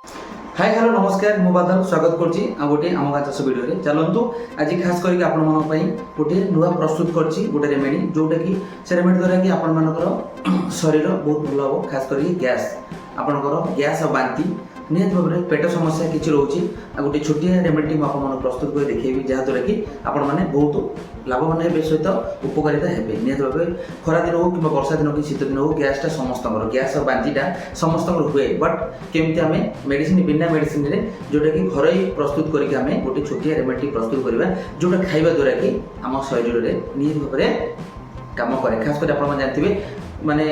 Hi hello नमस्कार मु बादल स्वागत करछि आ गोटे आम गाँ चाष वीडियो रे चलंतु आज खास करके आपण मन पई गोटे नुआ प्रस्तुत करछि गोटे रेमेडी जोटा कि से रेमेडी द्वारा कि आपण मानकर शरीर बहुत भल हो खास करके गैस आपनकर गैस और बांती निहत भाव में पेट समस्या किसी रोचे आ गोटे छोटिया रेमेडी मुझे प्रस्तुत कर देखेबी जहाँद्वारा कि आपण मैंने बहुत लाभवान हे सहित उपकारिता हे निहत भाव खरा दिन हो कि वर्षा दिन कि शीत दिन हो गैसटा समस्त गैस और बांतीटा समस्त हुए बट केमती आम मेडिसिन बिना मेडिसिन रे जोटा कि घर प्रस्तुत करके आम गोटे छोटिया रेमेडी प्रस्तुत करवा जोटा खाइबा द्वारा कि आम शरीर में निहत भाव में काम करे खास कर आप जानते माने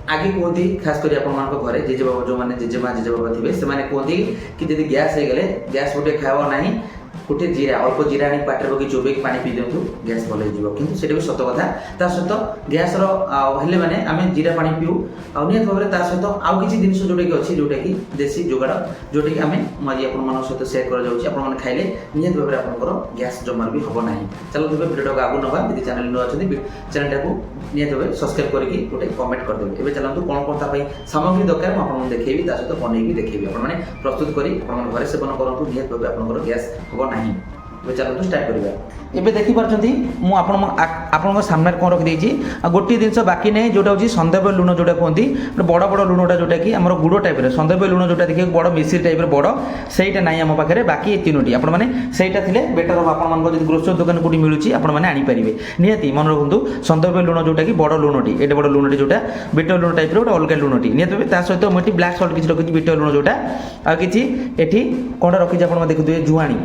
आगे कहती खास कर घरे जेजे बाबा जो मैंने जेजेमा जेजे बाबा थे से कहती कि यदि गैस हो गले गैस गोटे खावा ना गोटे जीरा अल्प जीरा आनी पाटे पकड़ चोबेक पानी पी दिंतु गैस भल हो कि भी सत कथा ता सहित गैस हेल्ले मैंने आम जीरा पानी पीऊ आ निहत भाव में सहित आउ किसी जिन जोटा कि अच्छी जोटा कि देसी जोगाड़ जोटा कि आम मुझे आप सहित सेयार कर खाइले निहत भाव में आप गैस जमार भी हम ना चलो भिडियो को आगू नवा यदि चैनल नुआ अच्छी चैनल टाक निहत भाव सब्सक्राइब करके गोटे कमेंट करदेवे एवं चलते कौन कौन सामग्री दरकार मुझे देखी सहित बनई देखी आपने प्रस्तुत कर घरे सेवन करूँ निहत भाव आप गैस हम ना चलते स्टार्ट करवा एबे देखि पारछंती मु आपन सामने कौन रखी गोटे जिन बाकी नहीं जोटा हूँ संदर्भ लुण जोटा कहती बड़ बड़ लुणटा जोटा कि आम गुड़ टाइप संदर्भ लुण जोटा देखिए बड़ मिश्री टाइप बड़ सहीटा ना आम पाखे बाकी तीनोटी आपने सहीटा थे बेटर हम आप ग्रोसरी दुकान कौटी मिलूँ आपने आनीपारे निहती मन रखु संदर्भ लुण जोटा कि बड़ लुणटी एटे बड़ लुणटी जोटा बिट लुण टाइप गोटे अलग लुणटी निहत भाव सहित मुझे ब्लाक सल्ट किसी रखी बिट लुण जोटा आ कि एटी कौन रखी आप देखुए जुआणी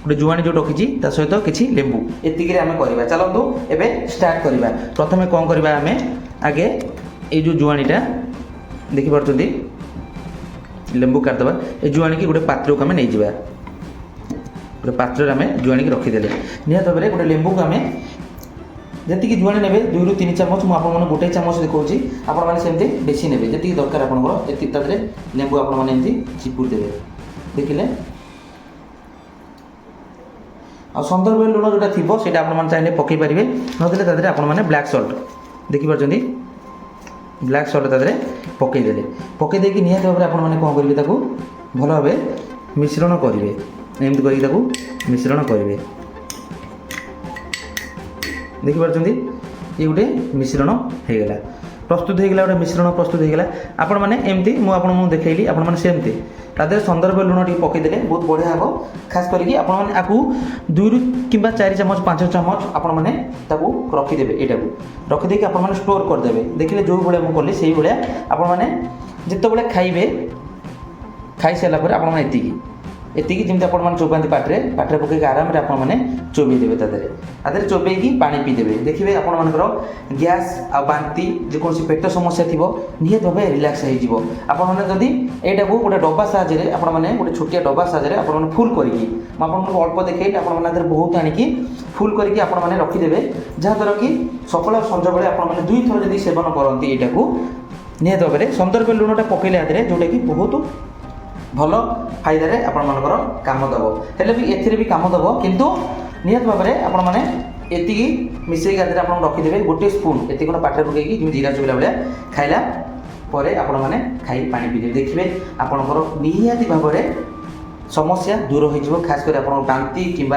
गोटे जुआणी जो रखी सहित किसी लेंबू एतिक आम करवा चलतु एवं स्टार्ट करवा प्रथम कौन करवा आम आगे ये जो जुआणीटा देखिपे लेंबू काटदे ये जुआणी की गोटे पात्र को आम नहीं जावा गोटे पात्र आम जुआणी की रखीदे निहत भाव में गोटे लेंबू को आम जी जुआणी ने 2 ରୁ 3 चामच मुझे गोटे चामच देखा आपमती बेसी ने जी दरकार आपंकर लेंबू आपमती चिपुड़ देवे देखिले आ संदर्भ लुण जोटा थी से आप चाहिए पकई पारे ना आपने ब्लाक सल्ट देखिपे ब्लाक सल्ट तादे पकईदे पकईदे निहत भाव में आपने कौन करेंगे भल भाव मिश्रण करेंगे एमती कर मिश्रण करेंगे देखिपे ये गोटे मिश्रण होगला प्रस्तुत होगला गोटे मिश्रण प्रस्तुत होगला आपण मैंने एमती मुझे देखली आपने सेमती तादे संदर्भ लुण टी पकईदे बहुत बढ़िया हम खास करके आपको 2 ରୁ कि 4 चामच 5 चामच आपने रखीदे यहाँ रखीदे आपने स्टोर करदे देखिए जो भाया मुझे कली से भाया आपने जिते खाइबे खाई सारापर आप एतिकी जमी आप चोबाती पाटे पाटे पकई आराम से आपने चोबई देवे तादे चोबई पानी पीदेवे देखिए आपर गैस आ बांती जेकोसी पेट समस्या थी निहत भाव रिलैक्स होदी यहाँ गोटे डब्बा साहाଯ୍य आपने गोटे छोटिया डब्बा साहाଯ୍य आप फुल करके आपको अल्प देखी आपने बहुत आणिकी फुल करके आपने रखीदे जहाँद्वारा कि सकाल संज बेले आपने 2 थर जब सेवन करती यहाँ निहत भाव में संदर्भ लुणटा पकईले आदि जोटा कि बहुत भल फायदा आपणकर काम दब हेल्ले भी एथिरे भी काम दब किंतु निहत भाव में आपने एतिकी मिसेक आदि आप रखीदे गोटे स्पून एति खंड पाटे पकईकि जीरा चुला भाया खाइला आपने खाई पानी पीदे देखिए आपणकर निहाती भाव में समस्या दूर हो खास कर आप बांती कि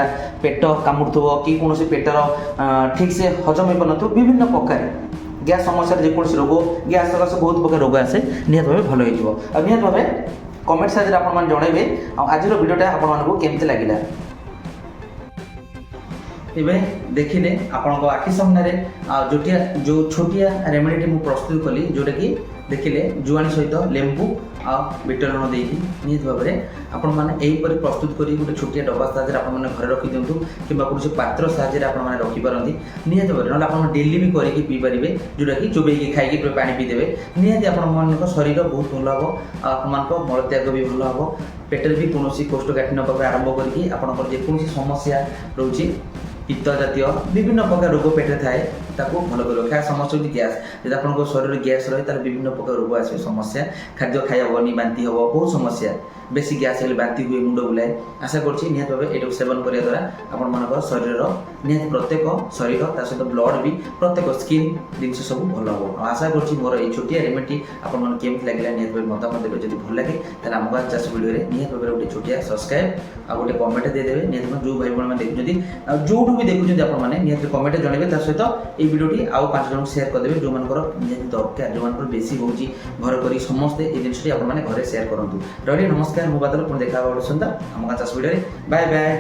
पेट कामुथुव कि कौन पेटर ठीक से हजम हो पार विभिन्न प्रकार गैस समस्या जेकोसी रोग गैस सकाशे बहुत प्रकार रोग आसे निहत भाव भल हो निहत भाव कमेंट साइज आप जनइबे आज भिडियोटा आपको केमती लगे एवं देखिले आपण आखि सामने जोटिया जो छोटिया रेमेडी मुझे प्रस्तुत कली जोटा कि देखिले जुआणी सहित लेंबू आ बिट लुण देकी निहत भाव में आपण मैंने यहीपर प्रस्तुत कर गोटे छोटिया डब्बा साहाଯ୍य आपने घरे रखी दिंतु कि कौन पात्र साहाଯ୍य आपने रखिपारती निहत भाव में आप डेली भी करके पी पारे जोटा कि चोबई खाई पानी पीदेवे निहत आप शरीर बहुत भल हम आप मलत्याग भी भल हम पेटर भी कौन कोष्ठकाठिन्य पाखे आरंभ करके आपंकर जेकोसी समस्या रोचे पित्त जातीय विभिन्न प्रकार रोग पेटे थाए ତାକୁ ଭଲ କରିବ। ଖାଇବା ସମସ୍ୟା ହେଉଛି ଗ୍ୟାସ୍। ଯଦି ଆପଣଙ୍କ ଶରୀରରେ ଗ୍ୟାସ୍ ରହେ ତାହେଲେ ବିଭିନ୍ନ ପ୍ରକାର ରୋଗ ଆସିବ, ସମସ୍ୟା, ଖାଦ୍ୟ ଖାଇ ହେବନି, ବାନ୍ତି ହେବ, ବହୁତ ସମସ୍ୟା। ବେଶୀ ଗ୍ୟାସ୍ ହେଲେ ବାନ୍ତି ହୁଏ, ମୁଣ୍ଡ ବୁଲାଏ। ଆଶା କରୁଛି ନିହାତି ଭାବେ ଏଇଟାକୁ ସେବନ କରିବା ଦ୍ୱାରା ଆପଣମାନଙ୍କର ଶରୀରର ନିହାତି ପ୍ରତ୍ୟେକ ଶରୀର ତା ସହିତ ବ୍ଲଡ଼ ବି ପ୍ରତ୍ୟେକ ସ୍କିନ୍ ଜିନିଷ ସବୁ ଭଲ ହେବ। ଆଉ ଆଶା କରୁଛି ମୋର ଏଇ ଛୋଟିଆ ରେମେଡି ଆପଣମାନଙ୍କୁ କେମିତି ଲାଗିଲା ନିହାତି ଭାବେ ମତାମତ ଦେବେ। ଯଦି ଭଲ ଲାଗେ ତାହେଲେ ଆମ ଗାଁ ଚାଷ ଭିଡ଼ିଓରେ ନିହାତି ଭାବରେ ଗୋଟେ ଛୋଟିଆ ସବସ୍କ୍ରାଇବ୍ ଆଉ ଗୋଟେ କମେଣ୍ଟ ଦେଇଦେବେ। ନିହାତି ଯେଉଁ ଭାଇ ଭଉଣୀମାନେ ଦେଖୁଛନ୍ତି ଆଉ ଯେଉଁଠୁ ବି ଦେଖୁଛନ୍ତି ଆପଣମାନେ ନିହାତି କମେଣ୍ଟ ଜଣାଇବେ। ତା ସହିତ এই ভিডিওটি ଆଉ 5 ଜଣଙ୍କୁ ସେୟାର କରିଦେବେ ଯେଉଁମାନଙ୍କର ନିହାତି ଦରକାର, ଯେଉଁମାନଙ୍କର ବେଶୀ ହେଉଛି ଘର କରି ସମସ୍ତେ এই ଜିନିଷଟି ଆପଣମାନେ ଘରେ ସେୟାର କରନ୍ତୁ। ରହିଲି, ନମସ୍କାର, ମୁଁ ବାଦଲ, ପୁଣି ଦେଖା ହେବା ଗୋଟେ ସୁନ୍ଦର ଆମ ଗାଁ ଚାଷ ଭିଡ଼ିଓରେ। Bye bye.